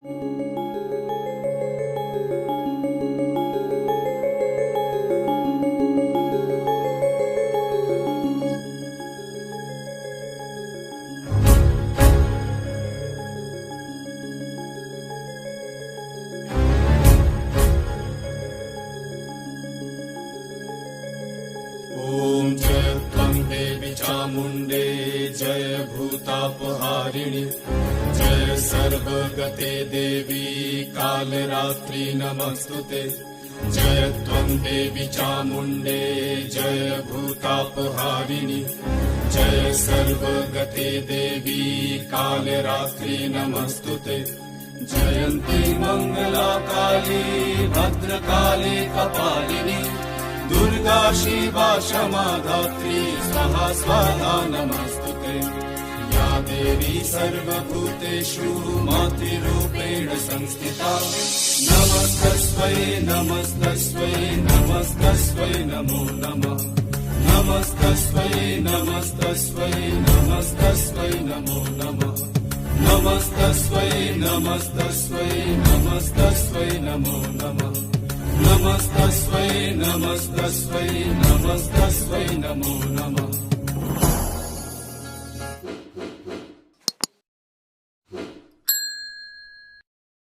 ॐ जय त्वं देवी चामुण्डे जय भूतापहारिणि जय सर्वगते देवी कालरात्रि नमस्तुते। जय त्वं देवी चामुण्डे जय भूतापहारिणि जय सर्वगते देवी कालरात्रि नमस्तुते। जयन्ती मङ्गला काली भद्रकाली कपालिनी दुर्गा शिवा क्षमा धात्री स्वाहा स्वाहा नमस्तुते। या देवी सर्वभूतेषु मातृरूपेण संस्थिता नमस्तस्मै नमस्तस्मै नमस्तस्मै नमो नमः। नमस्तस्मै नमस्तस्मै नमस्तस्मै नमो नमः। नमस्तस्मै नमस्तस्मै नमस्तस्मै नमो नमः। नमस्तस्मै नमस्तस्मै नमस्तस्मै नमो नमः।